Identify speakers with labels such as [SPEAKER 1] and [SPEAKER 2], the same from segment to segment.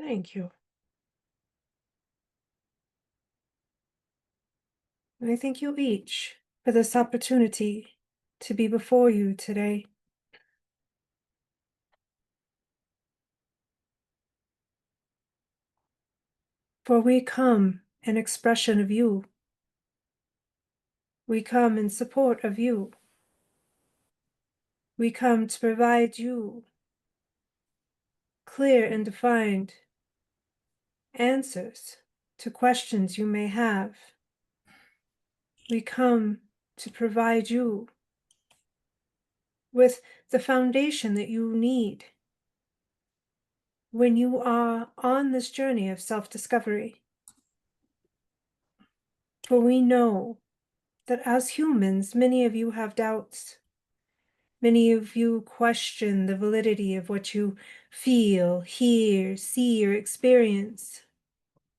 [SPEAKER 1] Thank you. And I thank you each for this opportunity to be before you today. For we come in expression of you. We come in support of you. We come to provide you clear and defined answers to questions you may have. We come to provide you with the foundation that you need when you are on this journey of self-discovery. For we know that as humans, many of you have doubts. Many of you question the validity of what you feel, hear, see, or experience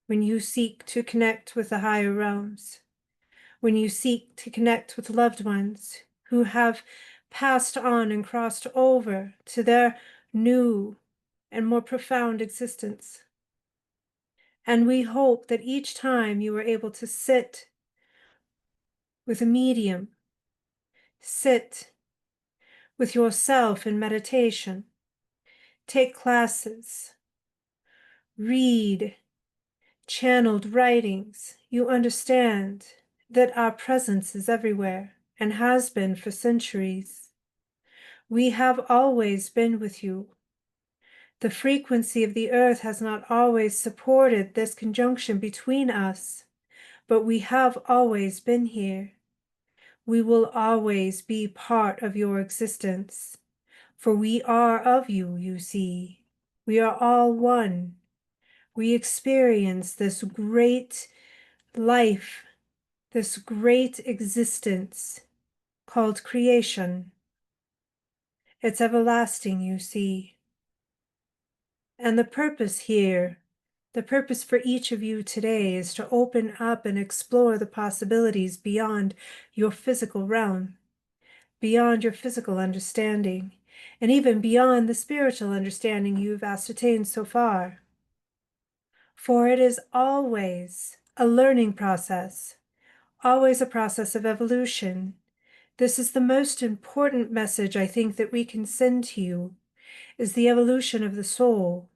[SPEAKER 1] when you seek to connect with the higher realms, when you seek to connect with loved ones who have passed on and crossed over to their new and more profound existence. And we hope that each time you are able to sit with a medium, sit with yourself in meditation, take classes, read channeled writings, you understand that our presence is everywhere and has been for centuries. We have always been with you. The frequency of the earth has not always supported this conjunction between us, but we have always been here. We will always be part of your existence, for we are of you, you see. We are all one. We experience this great life, this great existence called creation. It's everlasting, you see. And the purpose here, the purpose for each of you today is to open up and explore the possibilities beyond your physical realm, beyond your physical understanding, and even beyond the spiritual understanding you've ascertained so far. For it is always a learning process, always a process of evolution. This is the most important message I think that we can send to you, is the evolution of the soul.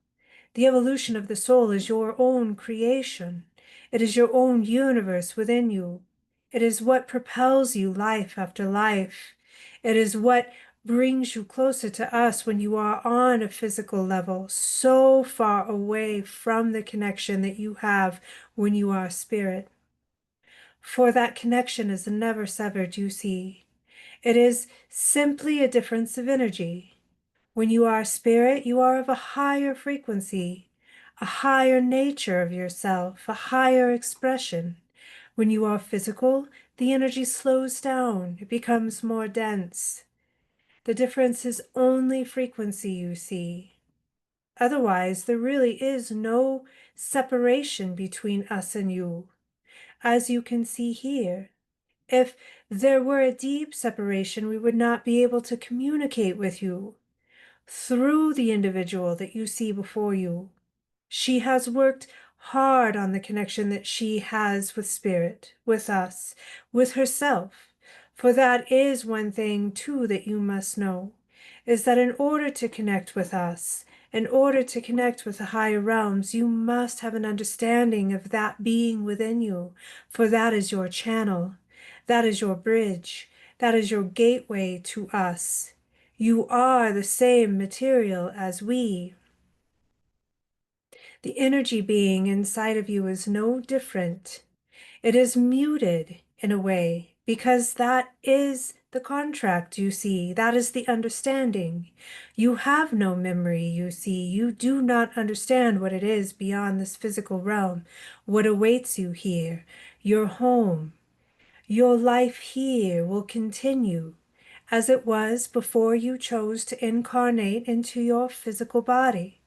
[SPEAKER 1] The evolution of the soul is your own creation. It is your own universe within you. It is what propels you life after life. It is what brings you closer to us when you are on a physical level, so far away from the connection that you have when you are spirit. For that connection is never severed, you see. It is simply a difference of energy. When you are spirit, you are of a higher frequency, a higher nature of yourself, a higher expression. When you are physical, the energy slows down, it becomes more dense. The difference is only frequency, you see. Otherwise, there really is no separation between us and you, as you can see here. If there were a deep separation, we would not be able to communicate with you through the individual that you see before you. She has worked hard on the connection that she has with spirit, with us, with herself. For that is one thing, too, that you must know, is that in order to connect with us, in order to connect with the higher realms, you must have an understanding of that being within you, for that is your channel, that is your bridge, that is your gateway to us. You are the same material as we. The energy being inside of you is no different. It is muted in a way because that is the contract, you see. That is the understanding. You have no memory, you see. You do not understand what it is beyond this physical realm, what awaits you here, your home. Your life here will continue as it was before you chose to incarnate into your physical body.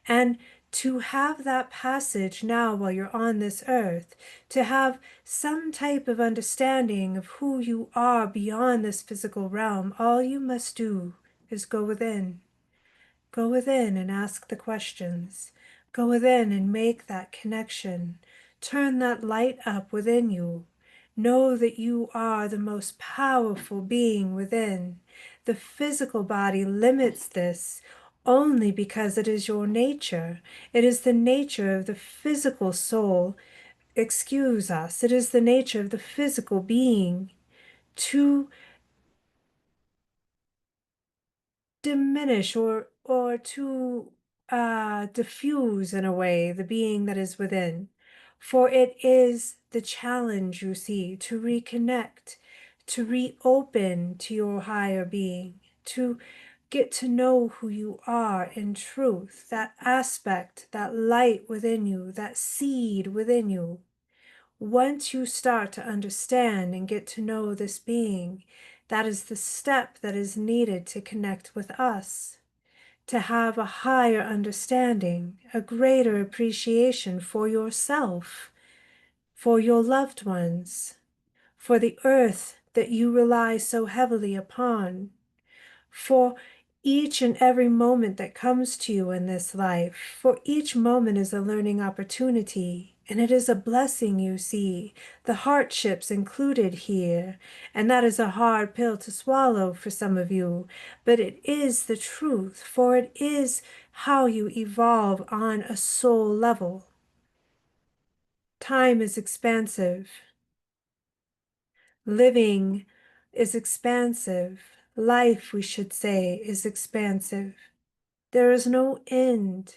[SPEAKER 1] And to have that passage now while you're on this earth, to have some type of understanding of who you are beyond this physical realm, all you must do is go within. Go within and ask the questions. Go within and make that connection. Turn that light up within you. Know that you are the most powerful being within. The physical body limits this only because it is your nature. It is the nature of the physical soul. Excuse us. It is the nature of the physical being to diminish or to diffuse in a way the being that is within. For it is the challenge, you see, to reconnect, to reopen to your higher being, to get to know who you are in truth, that aspect, that light within you, that seed within you. Once you start to understand and get to know this being, that is the step that is needed to connect with us, to have a higher understanding, a greater appreciation for yourself, for your loved ones, for the earth that you rely so heavily upon, for each and every moment that comes to you in this life. For each moment is a learning opportunity, and it is a blessing, you see, the hardships included here. And that is a hard pill to swallow for some of you, but it is the truth, for it is how you evolve on a soul level. Time is expansive. Living is expansive. Life, we should say, is expansive. There is no end.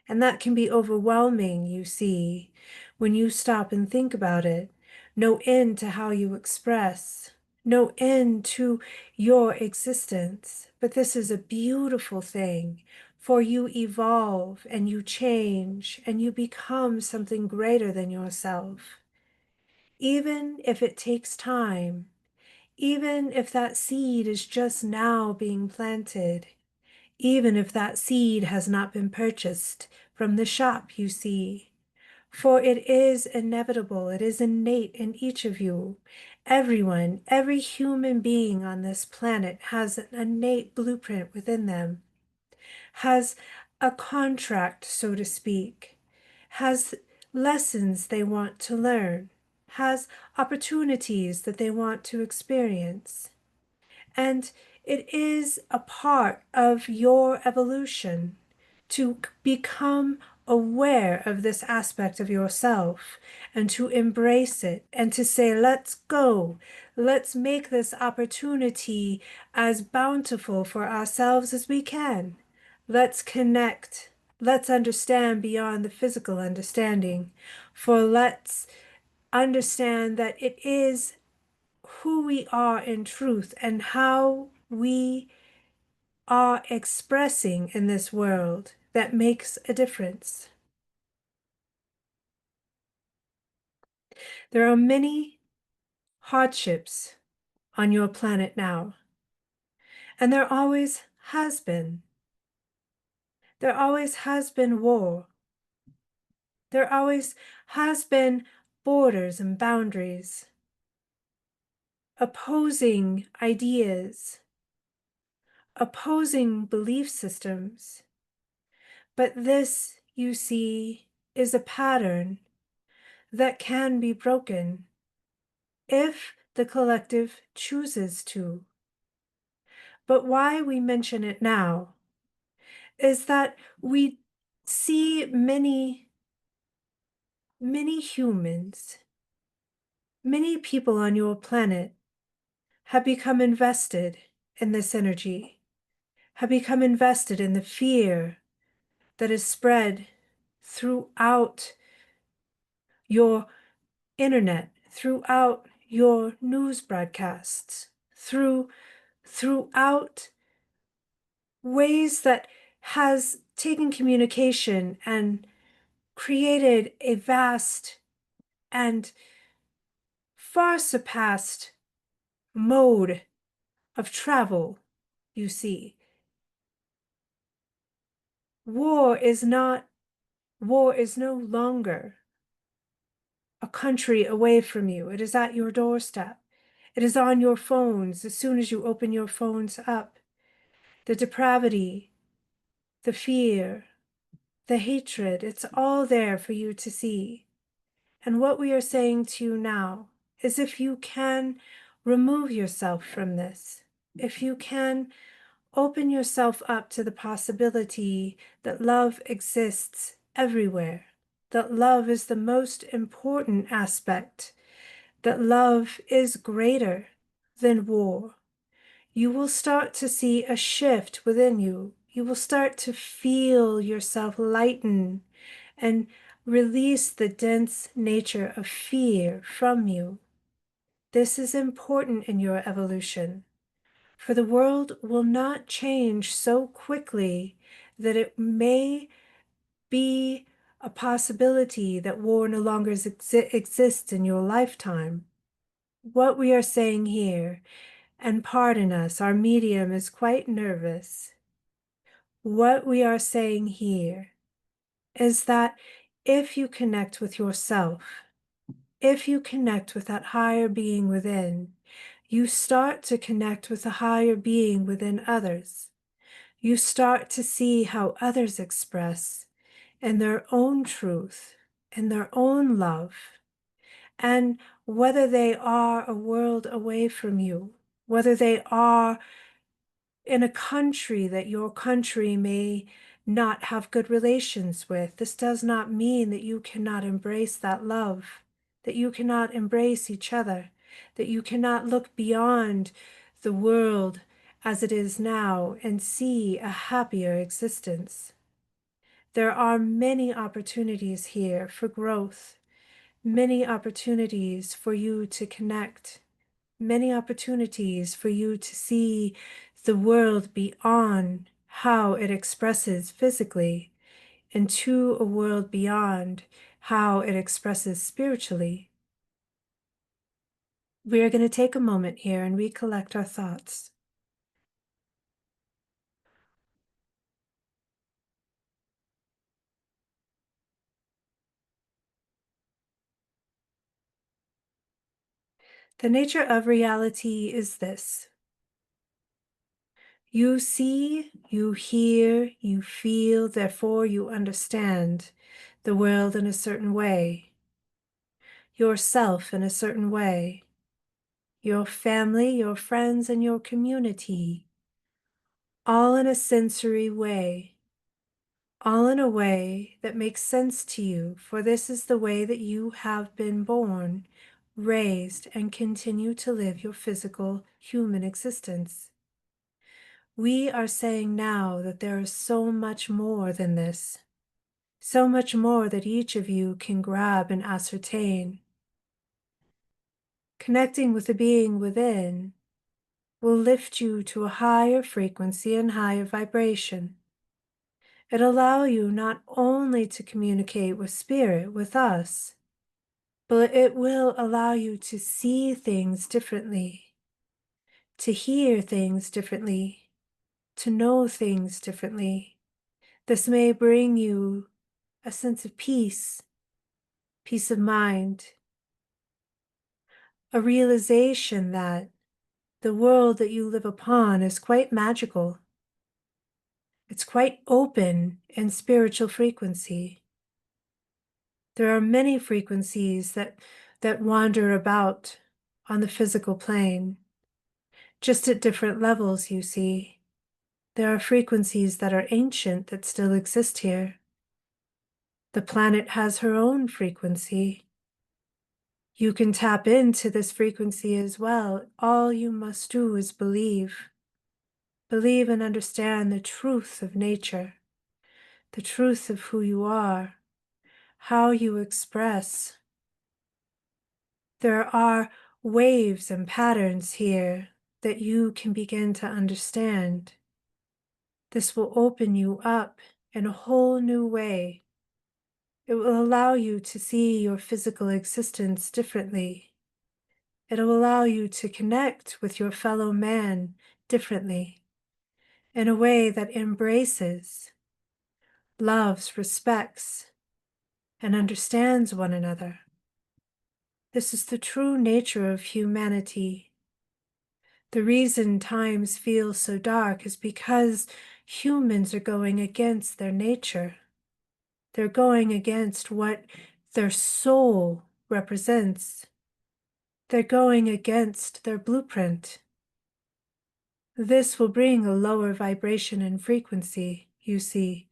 [SPEAKER 1] And that can be overwhelming, you see, when you stop and think about it. No end to how you express, no end to your existence. But this is a beautiful thing, for you evolve and you change and you become something greater than yourself. Even if it takes time, even if that seed is just now being planted, even if that seed has not been purchased from the shop, you see. For it is inevitable, it is innate in each of you. Everyone, every human being on this planet has an innate blueprint within them, has a contract, so to speak, has lessons they want to learn, has opportunities that they want to experience. And it is a part of your evolution to become aware of this aspect of yourself and to embrace it and to say, let's go. Let's make this opportunity as bountiful for ourselves as we can. Let's connect. Let's understand beyond the physical understanding. For let's understand that it is who we are in truth and how we are expressing in this world that makes a difference. There are many hardships on your planet now, and there always has been. There always has been war. There always has been borders and boundaries, opposing ideas, opposing belief systems. But this, you see, is a pattern that can be broken if the collective chooses to. But why we mention it now is that we see many humans, many people on your planet have become invested in this energy, have become invested in the fear that is spread throughout your internet, throughout your news broadcasts, throughout ways that has taken communication and created a vast and far surpassed mode of travel, you see. War is no longer a country away from you. It is at your doorstep. It is on your phones as soon as you open your phones up. The depravity, the fear, the hatred, it's all there for you to see. And what we are saying to you now is, if you can remove yourself from this, if you can open yourself up to the possibility that love exists everywhere, that love is the most important aspect, that love is greater than war, you will start to see a shift within you. You will start to feel yourself lighten and release the dense nature of fear from you. This is important in your evolution, for the world will not change so quickly that it may be a possibility that war no longer exists in your lifetime. What we are saying here, and pardon us, our medium is quite nervous. What we are saying here is that if you connect with yourself, if you connect with that higher being within, you start to connect with the higher being within others. You start to see how others express in their own truth, in their own love, and whether they are a world away from you, whether they are in a country that your country may not have good relations with, this does not mean that you cannot embrace that love, that you cannot embrace each other, that you cannot look beyond the world as it is now and see a happier existence. There are many opportunities here for growth, many opportunities for you to connect, many opportunities for you to see the world beyond how it expresses physically into a world beyond how it expresses spiritually. We are going to take a moment here and recollect our thoughts. The nature of reality is this: you see, you hear, you feel, therefore you understand the world in a certain way, yourself in a certain way, your family, your friends, and your community, all in a sensory way, all in a way that makes sense to you, for this is the way that you have been born, raised, and continue to live your physical human existence. We are saying now that there is so much more than this, so much more that each of you can grab and ascertain. Connecting with the being within will lift you to a higher frequency and higher vibration. It'll allow you not only to communicate with spirit, with us, but it will allow you to see things differently, to hear things differently, to know things differently. This may bring you a sense of peace, peace of mind, a realization that the world that you live upon is quite magical. It's quite open in spiritual frequency. There are many frequencies that wander about on the physical plane, just at different levels, you see. There are frequencies that are ancient that still exist here. The planet has her own frequency. You can tap into this frequency as well. All you must do is believe. Believe and understand the truth of nature, the truth of who you are, how you express. There are waves and patterns here that you can begin to understand. This will open you up in a whole new way. It will allow you to see your physical existence differently. It will allow you to connect with your fellow man differently, in a way that embraces, loves, respects, and understands one another. This is the true nature of humanity. The reason times feel so dark is because humans are going against their nature. They're going against what their soul represents. They're going against their blueprint. This will bring a lower vibration and frequency, you see.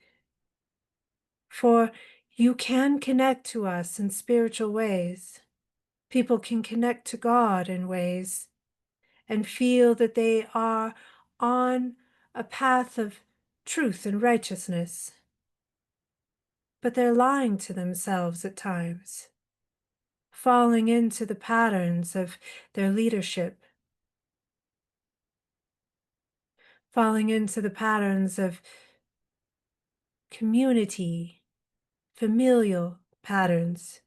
[SPEAKER 1] For you can connect to us in spiritual ways. People can connect to God in ways and feel that they are on a path of truth and righteousness. But they're lying to themselves at times, falling into the patterns of their leadership, falling into the patterns of community, familial patterns.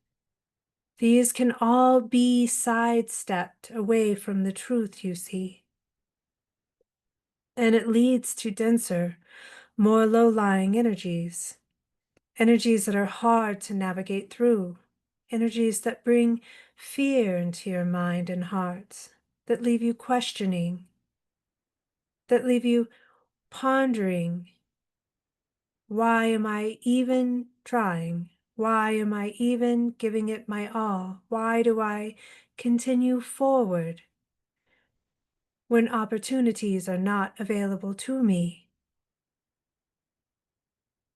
[SPEAKER 1] These can all be sidestepped away from the truth, you see. And it leads to denser, more low-lying energies, energies that are hard to navigate through, energies that bring fear into your mind and heart, that leave you questioning, that leave you pondering, why am I even trying? Why am I even giving it my all? Why do I continue forward when opportunities are not available to me?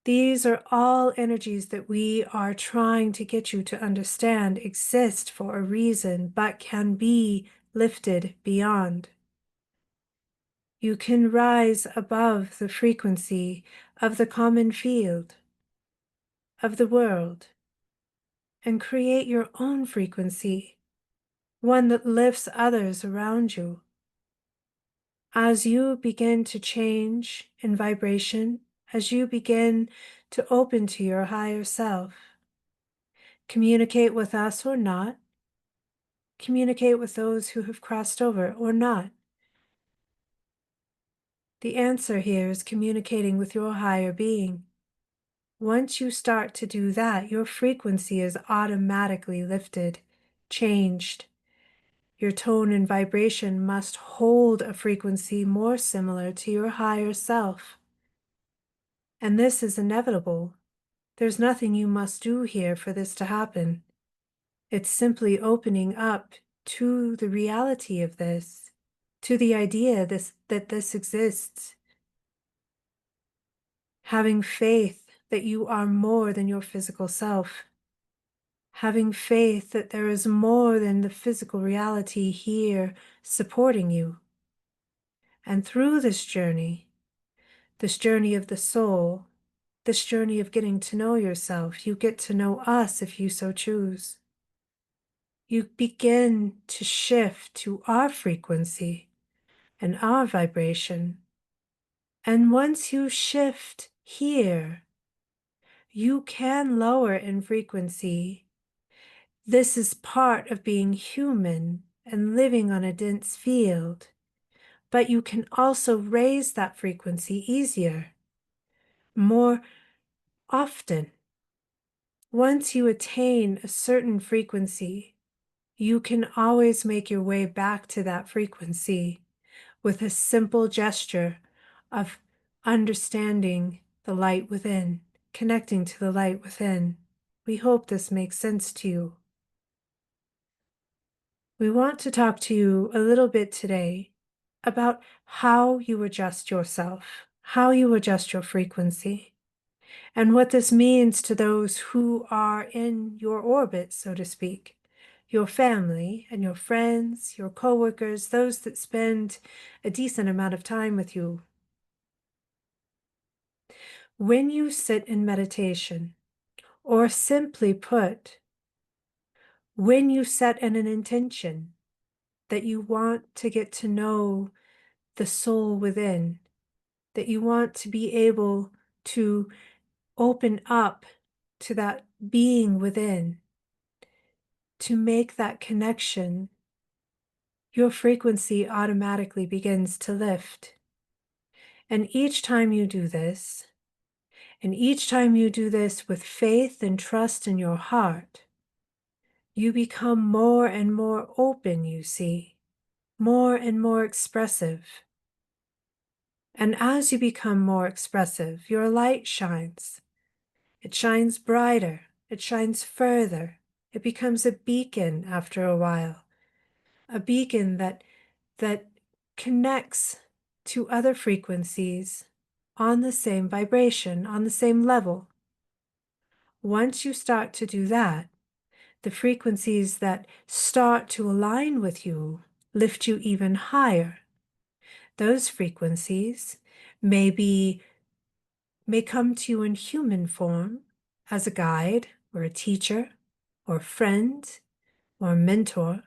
[SPEAKER 1] These are all energies that we are trying to get you to understand exist for a reason, but can be lifted beyond. You can rise above the frequency of the common field, of the world, and create your own frequency, one that lifts others around you. As you begin to change in vibration, as you begin to open to your higher self, communicate with us or not, communicate with those who have crossed over or not. The answer here is communicating with your higher being. Once you start to do that, your frequency is automatically lifted, changed. Your tone and vibration must hold a frequency more similar to your higher self. And this is inevitable. There's nothing you must do here for this to happen. It's simply opening up to the reality of this, to the idea that this exists. Having faith that you are more than your physical self. Having faith that there is more than the physical reality here supporting you. And through this journey of the soul, this journey of getting to know yourself, you get to know us if you so choose. You begin to shift to our frequency and our vibration. And once you shift here, you can lower in frequency. This is part of being human and living on a dense field. But you can also raise that frequency easier, more often. Once you attain a certain frequency, you can always make your way back to that frequency with a simple gesture of understanding the light within, connecting to the light within. We hope this makes sense to you. We want to talk to you a little bit today about how you adjust yourself, how you adjust your frequency, and what this means to those who are in your orbit, so to speak, your family and your friends, your coworkers, those that spend a decent amount of time with you. When you sit in meditation, or simply put, when you set an intention that you want to get to know the soul within, that you want to be able to open up to that being within, to make that connection, your frequency automatically begins to lift. And each time you do this, with faith and trust in your heart, you become more and more open, you see, more and more expressive. And as you become more expressive, your light shines. It shines brighter. It shines further. It becomes a beacon after a while, a beacon that connects to other frequencies on the same vibration, on the same level. Once you start to do that, the frequencies that start to align with you lift you even higher. Those frequencies may come to you in human form as a guide or a teacher or a friend or a mentor,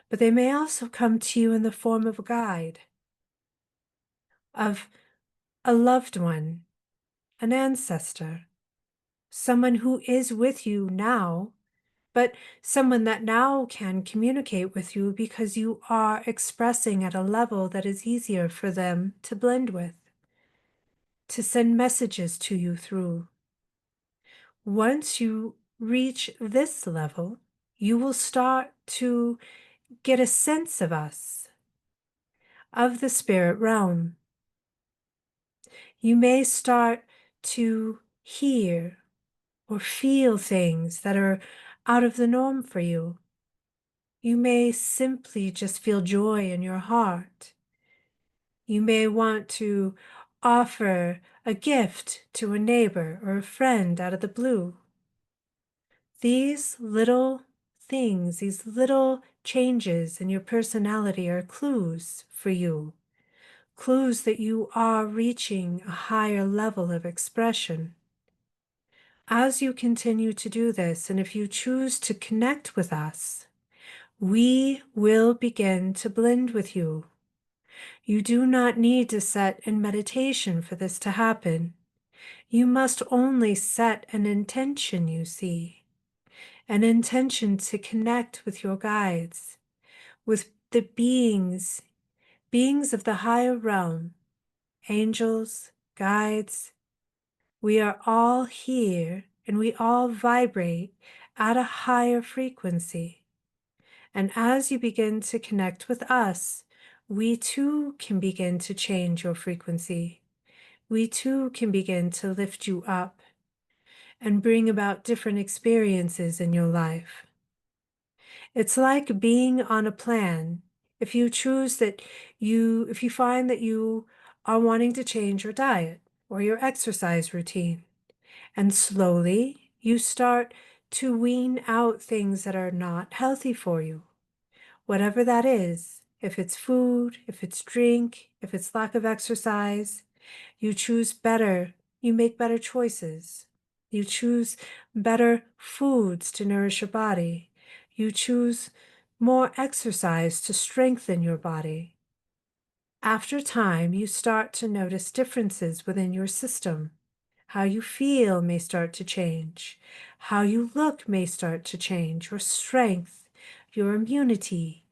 [SPEAKER 1] but they may also come to you in the form of a guide, of a loved one, an ancestor, someone who is with you now, but someone that now can communicate with you because you are expressing at a level that is easier for them to blend with, to send messages to you through. Once you reach this level, you will start to get a sense of us, of the spirit realm. You may start to hear or feel things that are out of the norm for you. You may simply just feel joy in your heart. You may want to offer a gift to a neighbor or a friend out of the blue. These little things, these little changes in your personality are clues for you, clues that you are reaching a higher level of expression. As you continue to do this, and if you choose to connect with us, we will begin to blend with you. You do not need to set in meditation for this to happen. You must only set an intention, you see, an intention to connect with your guides, with the beings of the higher realm, angels, guides. We are all here and we all vibrate at a higher frequency. And as you begin to connect with us, we too can begin to change your frequency. We too can begin to lift you up and bring about different experiences in your life. It's like being on a plan. If you find that you are wanting to change your diet or your exercise routine, and slowly you start to wean out things that are not healthy for you, whatever that is, if it's food, if it's drink, if it's lack of exercise, you choose better, you make better choices. You choose better foods to nourish your body. You choose more exercise to strengthen your body. After time, you start to notice differences within your system. How you feel may start to change. How you look may start to change. Your strength, your immunity,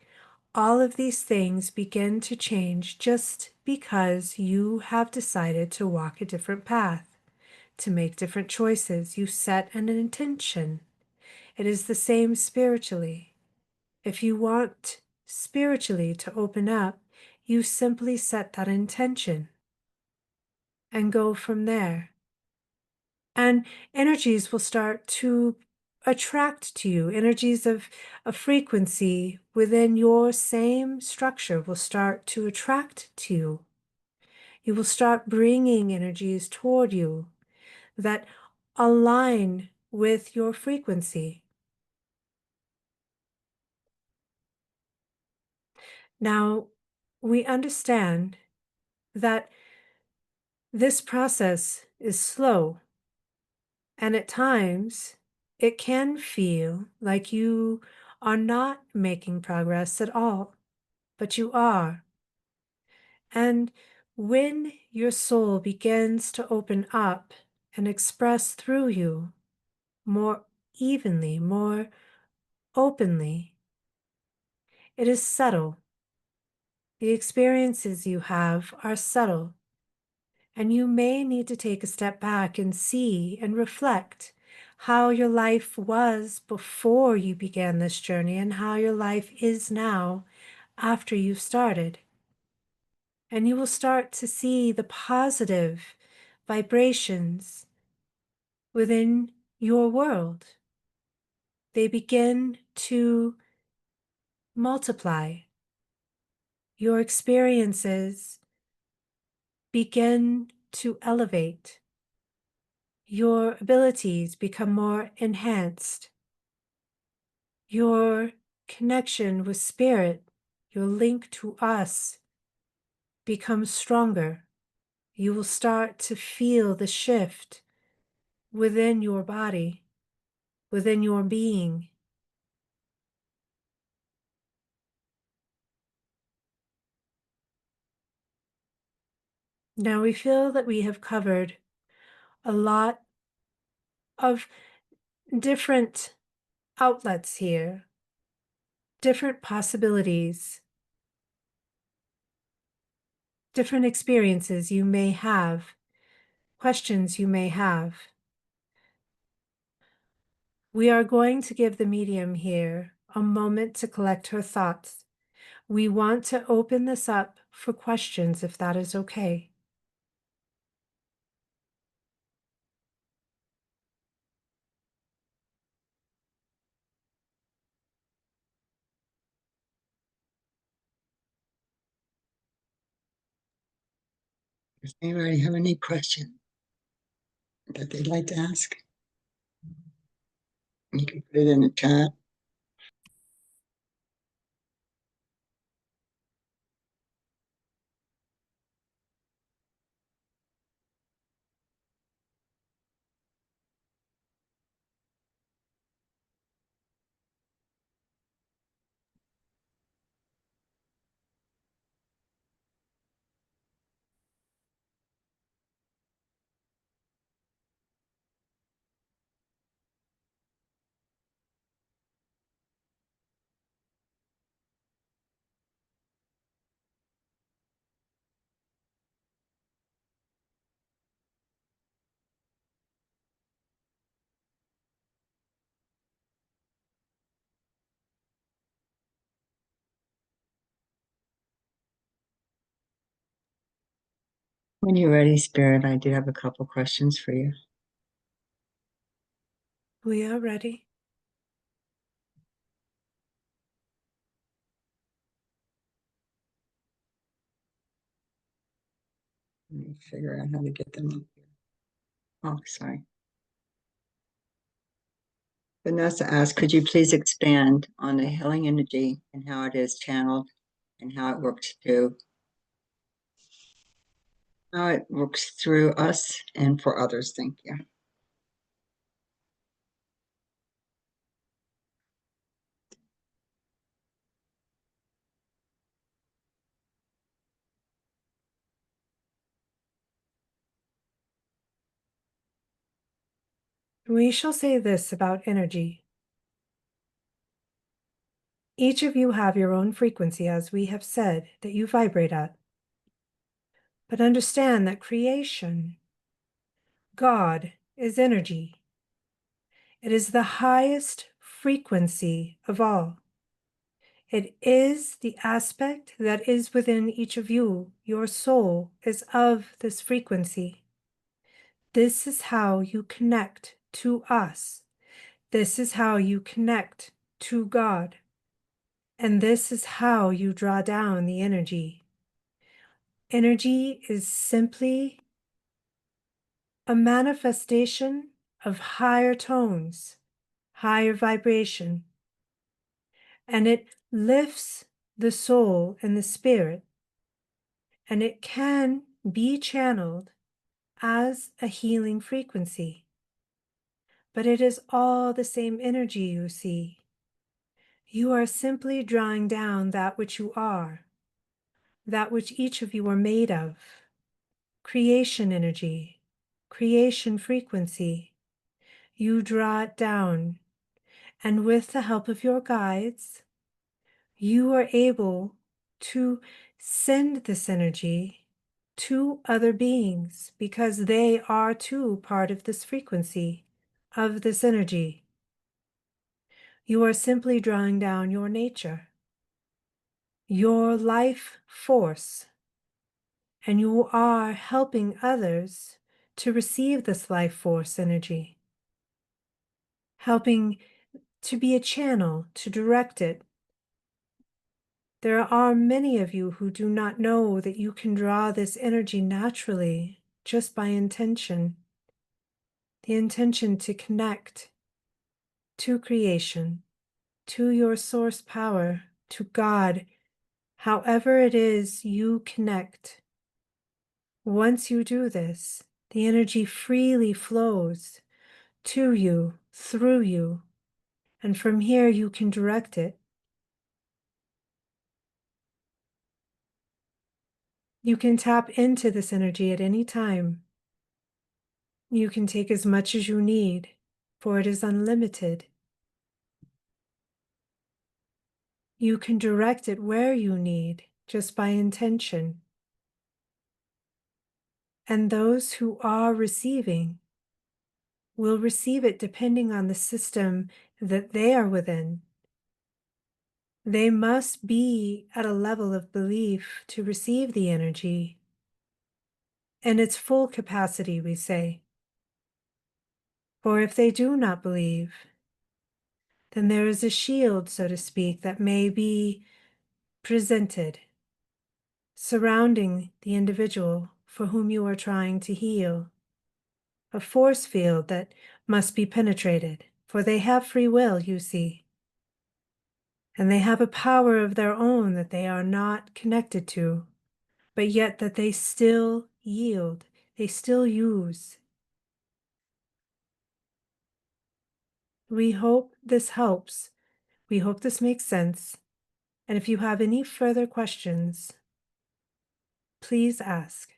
[SPEAKER 1] all of these things begin to change just because you have decided to walk a different path, to make different choices. You set an intention. It is the same spiritually. If you want spiritually to open up, you simply set that intention and go from there. And energies will start to attract to you. Energies of a frequency within your same structure will start to attract to you. You will start bringing energies toward you that align with your frequency. Now, we understand that this process is slow, and at times it can feel like you are not making progress at all, but you are. And when your soul begins to open up and express through you more evenly, more openly, it is subtle. The experiences you have are subtle, and you may need to take a step back and see and reflect how your life was before you began this journey and how your life is now after you've started. And you will start to see the positive vibrations within your world. They begin to multiply. Your experiences begin to elevate. Your abilities become more enhanced. Your connection with spirit, your link to us, becomes stronger. You will start to feel the shift within your body, within your being. Now we feel that we have covered a lot of different outlets here, different possibilities, different experiences you may have, questions you may have. We are going to give the medium here a moment to collect her thoughts. We want to open this up for questions, if that is okay.
[SPEAKER 2] Does anybody have any question that they'd like to ask? You can put it in the chat. When you're ready, Spirit, I do have a couple questions for you.
[SPEAKER 1] We are ready.
[SPEAKER 2] Let me figure out how to get them up here. Oh, sorry. Vanessa asked, could you please expand on the healing energy and how it is channeled and how it works through us and for others? Thank you.
[SPEAKER 1] We shall say this about energy. Each of you have your own frequency, as we have said, that you vibrate at. But understand that creation, God, is energy. It is the highest frequency of all. It is the aspect that is within each of you. Your soul is of this frequency. This is how you connect to us. This is how you connect to God. And this is how you draw down the energy. Energy is simply a manifestation of higher tones, higher vibration, and it lifts the soul and the spirit, and it can be channeled as a healing frequency. But it is all the same energy, you see. You are simply drawing down that which you are, that which each of you are made of. Creation energy, creation frequency. You draw it down, and with the help of your guides, you are able to send this energy to other beings because they are too part of this frequency, of this energy. You are simply drawing down your nature, your life force, and you are helping others to receive this life force energy. helping to be a channel, to direct it. There are many of you who do not know that you can draw this energy naturally just by intention. The intention to connect to creation, to your source power, to God, however it is you connect. Once you do this, the energy freely flows to you, through you, and from here you can direct it. You can tap into this energy at any time. You can take as much as you need, for it is unlimited. You can direct it where you need, just by intention. And those who are receiving will receive it depending on the system that they are within. They must be at a level of belief to receive the energy in its full capacity, we say. For if they do not believe, then there is a shield, so to speak, that may be presented surrounding the individual for whom you are trying to heal. A force field that must be penetrated, for they have free will, you see. And they have a power of their own that they are not connected to, but yet that they still yield, they still use. We hope this helps. We hope this makes sense. And if you have any further questions, please ask.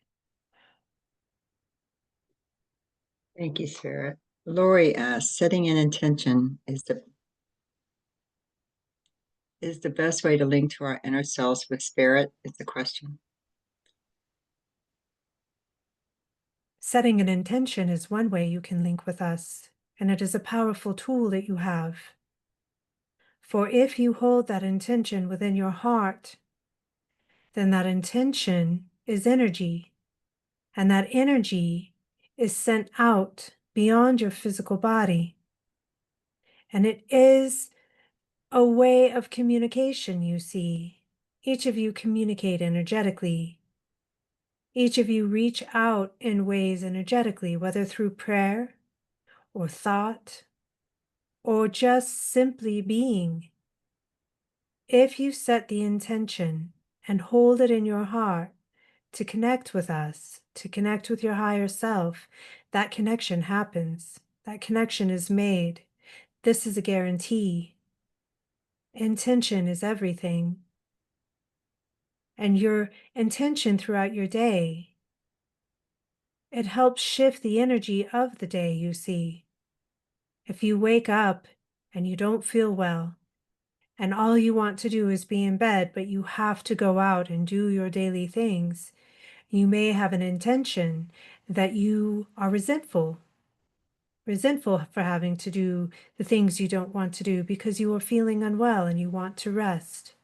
[SPEAKER 2] Thank you, Spirit. Lori asks, setting an intention is the best way to link to our inner selves with Spirit, is the question.
[SPEAKER 1] Setting an intention is one way you can link with us, and it is a powerful tool that you have. For if you hold that intention within your heart, then that intention is energy, and that energy is sent out beyond your physical body. And it is a way of communication, you see. Each of you communicate energetically. Each of you reach out in ways energetically, whether through prayer or thought or just simply being. If you set the intention and hold it in your heart to connect with us, to connect with your higher self, that connection happens. That connection is made. This is a guarantee. Intention is everything. And your intention throughout your day, it helps shift the energy of the day, you see. If you wake up and you don't feel well, and all you want to do is be in bed, but you have to go out and do your daily things, you may have an intention that you are resentful for having to do the things you don't want to do because you are feeling unwell and you want to rest.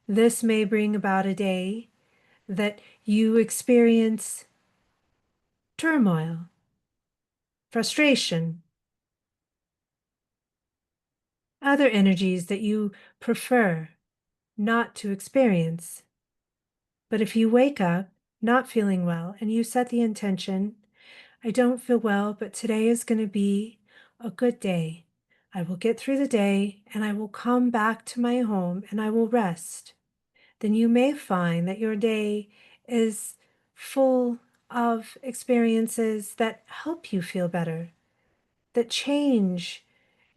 [SPEAKER 1] This may bring about a day that you experience turmoil, frustration, other energies that you prefer not to experience. But if you wake up not feeling well and you set the intention, I don't feel well, but today is going to be a good day. I will get through the day and I will come back to my home and I will rest. Then you may find that your day is full of experiences that help you feel better, that change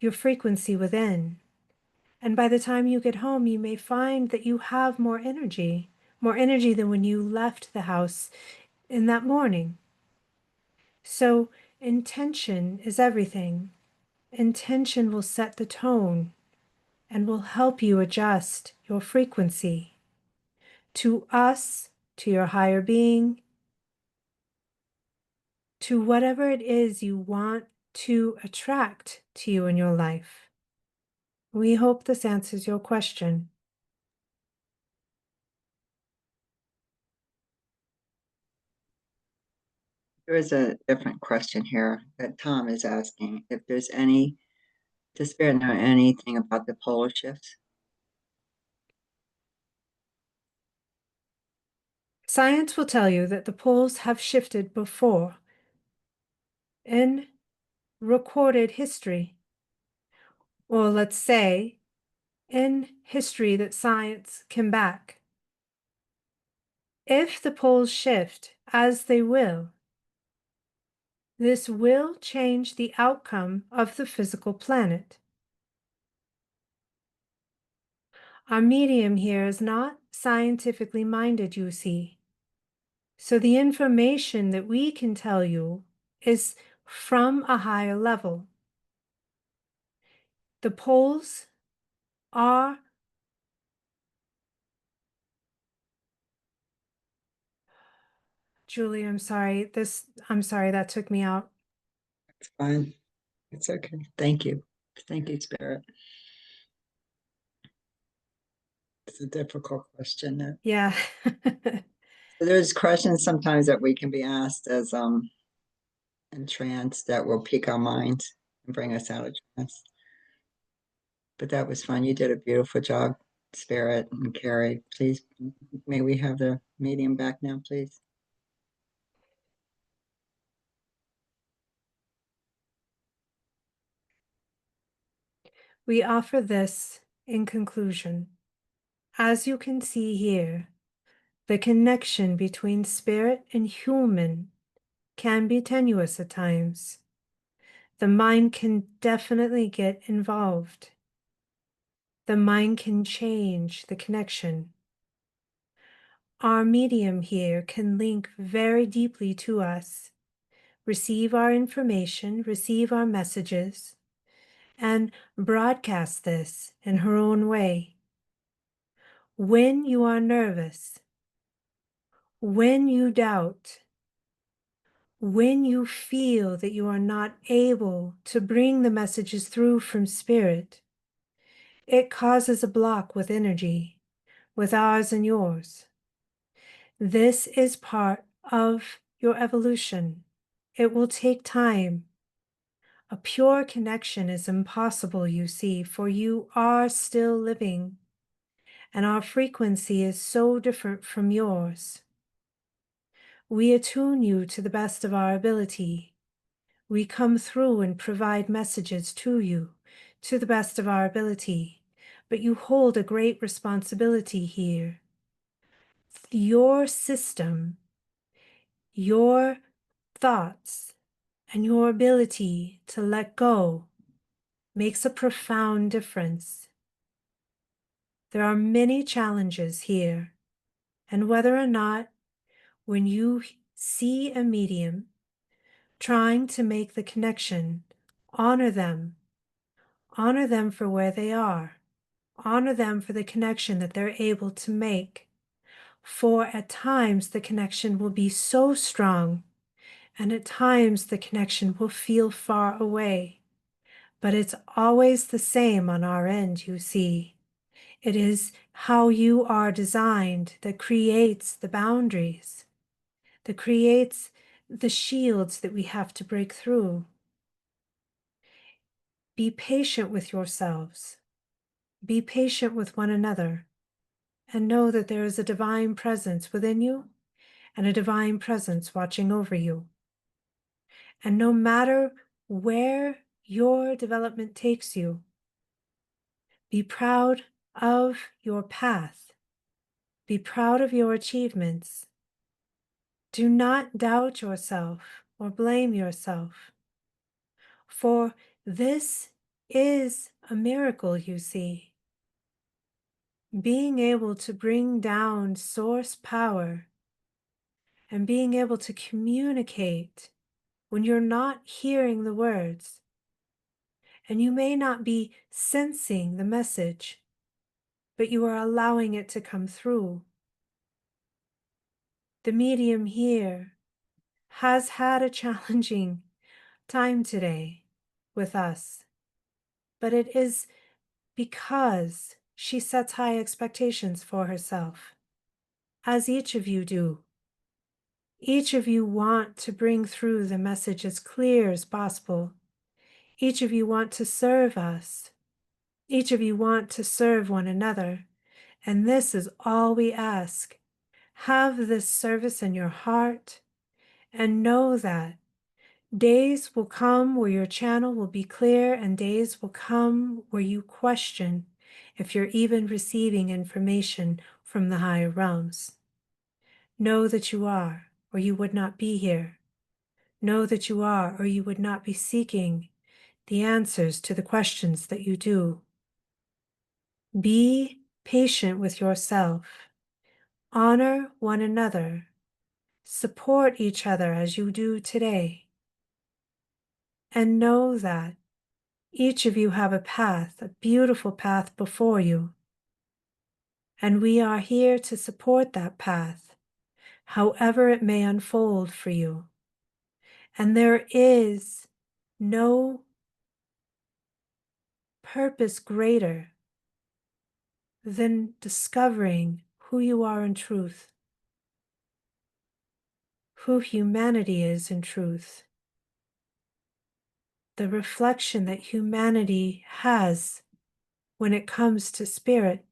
[SPEAKER 1] your frequency within. And by the time you get home, you may find that you have more energy than when you left the house in that morning. So intention is everything. Intention will set the tone and will help you adjust your frequency to us, to your higher being, to whatever it is you want to attract to you in your life. We hope this answers your question.
[SPEAKER 2] There is a different question here that Tom is asking if there's any Does Spirit know anything about the polar shifts?
[SPEAKER 1] Science will tell you that the poles have shifted before in recorded history, or let's say in history that science can back. If the poles shift, as they will, this will change the outcome of the physical planet. Our medium here is not scientifically minded, you see. So the information that we can tell you is from a higher level. The poles are Julie, I'm sorry. I'm sorry, that took me out.
[SPEAKER 2] It's fine. It's okay. Thank you. Thank you, Spirit. It's a difficult question.
[SPEAKER 1] Yeah.
[SPEAKER 2] So there's questions sometimes that we can be asked as in trance that will pique our minds and bring us out of trance. But that was fun. You did a beautiful job, Spirit and Carie. Please, may we have the medium back now, please?
[SPEAKER 1] We offer this in conclusion. As you can see here, the connection between spirit and human can be tenuous at times. The mind can definitely get involved. The mind can change the connection. Our medium here can link very deeply to us, receive our information, receive our messages, and broadcast this in her own way. When you are nervous, when you doubt, when you feel that you are not able to bring the messages through from spirit, it causes a block with energy, with ours and yours. This is part of your evolution. It will take time. A pure connection is impossible, you see, for you are still living, and our frequency is so different from yours. We attune you to the best of our ability. We come through and provide messages to you to the best of our ability, but you hold a great responsibility here. Your system, your thoughts, and your ability to let go makes a profound difference. There are many challenges here, and whether or not when you see a medium trying to make the connection, honor them for where they are, honor them for the connection that they're able to make. For at times the connection will be so strong, and at times the connection will feel far away. But it's always the same on our end, you see. It is how you are designed that creates the boundaries, that creates the shields that we have to break through. Be patient with yourselves. Be patient with one another, and know that there is a divine presence within you and a divine presence watching over you. And no matter where your development takes you, be proud of your path. Be proud of your achievements. Do not doubt yourself or blame yourself, for this is a miracle, you see. Being able to bring down source power and being able to communicate when you're not hearing the words, and you may not be sensing the message, but you are allowing it to come through. The medium here has had a challenging time today with us, but it is because she sets high expectations for herself, as each of you do. Each of you want to bring through the message as clear as possible. Each of you want to serve us. Each of you want to serve one another. And this is all we ask. Have this service in your heart and know that days will come where your channel will be clear, and days will come where you question if you're even receiving information from the higher realms. Know that you are, or you would not be here. Know that you are, or you would not be seeking the answers to the questions that you do. Be patient with yourself. Honor one another. Support each other as you do today. And know that each of you have a path, a beautiful path before you. And we are here to support that path, however it may unfold for you. And there is no purpose greater than discovering who you are in truth, who humanity is in truth, the reflection that humanity has when it comes to spirit.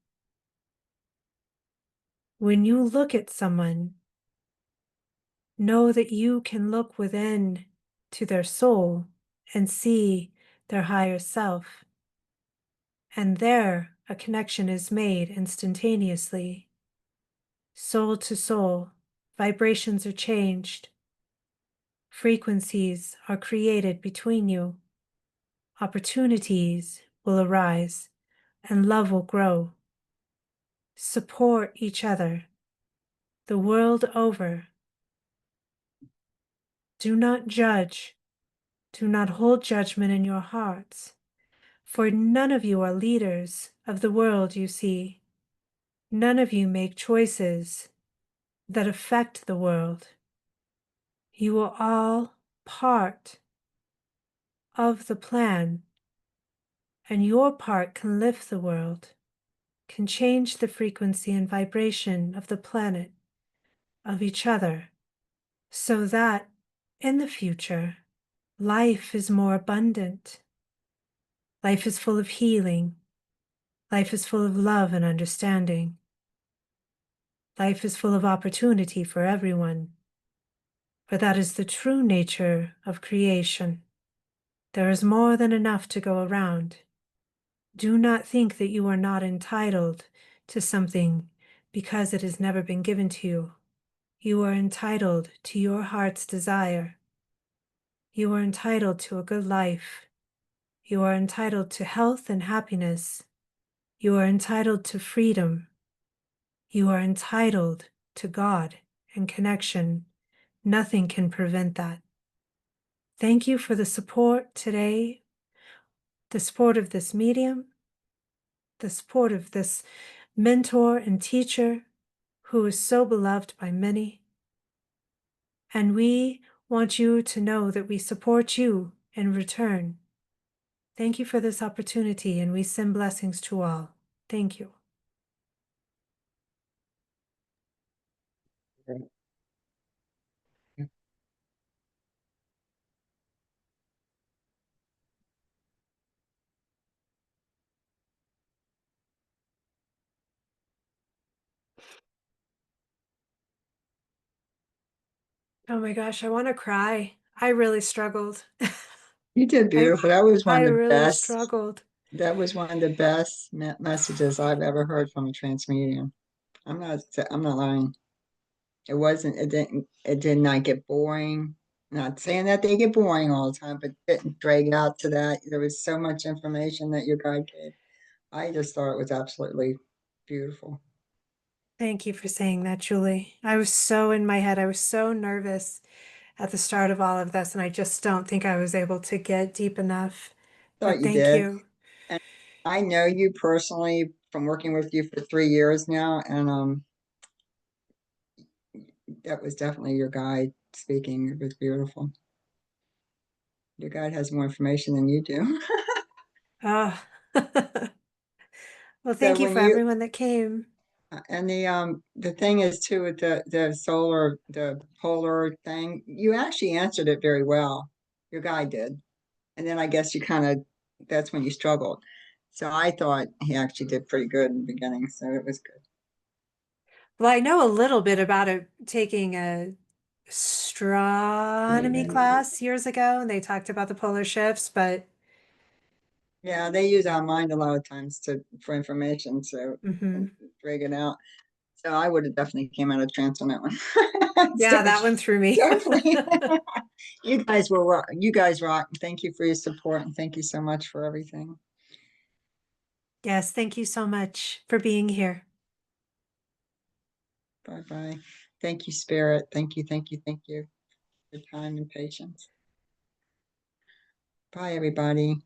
[SPEAKER 1] When you look at someone, know that you can look within to their soul and see their higher self. And there, a connection is made instantaneously. Soul to soul, vibrations are changed. Frequencies are created between you. Opportunities will arise, and love will grow. Support each other. The world over. Do not judge. Do not hold judgment in your hearts, for none of you are leaders of the world you see. None of you make choices that affect the world. You are all part of the plan, and your part can lift the world, can change the frequency and vibration of the planet, of each other, so that in the future, life is more abundant. Life is full of healing. Life is full of love and understanding. Life is full of opportunity for everyone, for that is the true nature of creation. There is more than enough to go around. Do not think that you are not entitled to something because it has never been given to you. You are entitled to your heart's desire. You are entitled to a good life. You are entitled to health and happiness. You are entitled to freedom. You are entitled to God and connection. Nothing can prevent that. Thank you for the support today, the support of this medium, the support of this mentor and teacher who is so beloved by many. And we want you to know that we support you in return. Thank you for this opportunity, and we send blessings to all. Thank you. Oh my gosh, I want to cry. I really struggled.
[SPEAKER 2] You did
[SPEAKER 1] I
[SPEAKER 2] beautiful. That was
[SPEAKER 1] I
[SPEAKER 2] one of the
[SPEAKER 1] really
[SPEAKER 2] best.
[SPEAKER 1] struggled.
[SPEAKER 2] That was one of the best messages I've ever heard from a trance medium. I'm not lying. It wasn't, it did not get boring. Not saying that they get boring all the time, but it didn't drag out to that. There was so much information that your guide gave. I just thought it was absolutely beautiful.
[SPEAKER 1] Thank you for saying that, Julie. I was so in my head. I was so nervous at the start of all of this, and I just don't think I was able to get deep enough.
[SPEAKER 2] Thought
[SPEAKER 1] But
[SPEAKER 2] you
[SPEAKER 1] thank
[SPEAKER 2] did.
[SPEAKER 1] you.
[SPEAKER 2] And I know you personally from working with you for 3 years now, and that was definitely your guide speaking. It was beautiful. Your guide has more information than you do.
[SPEAKER 1] Oh. Well,
[SPEAKER 2] So
[SPEAKER 1] thank you
[SPEAKER 2] when
[SPEAKER 1] for
[SPEAKER 2] you
[SPEAKER 1] everyone that came.
[SPEAKER 2] and the thing is too with the polar thing, you actually answered it very well. Your guide did. And then I guess that's when you struggled. So I thought he actually did pretty good in the beginning, so it was good.
[SPEAKER 1] Well, I know a little bit about it taking a astronomy class years ago, and they talked about the polar shifts, but
[SPEAKER 2] Yeah, they use our mind a lot of times for information, so
[SPEAKER 1] mhm.
[SPEAKER 2] figure it out. So I would have definitely came out of trance on that one.
[SPEAKER 1] Yeah, that one threw me.
[SPEAKER 2] Definitely. You guys rock. Thank you for your support and thank you so much for everything.
[SPEAKER 1] Yes, thank you so much for being here.
[SPEAKER 2] Bye bye. Thank you, Spirit. Thank you, thank you, thank you for your time and patience. Bye, everybody.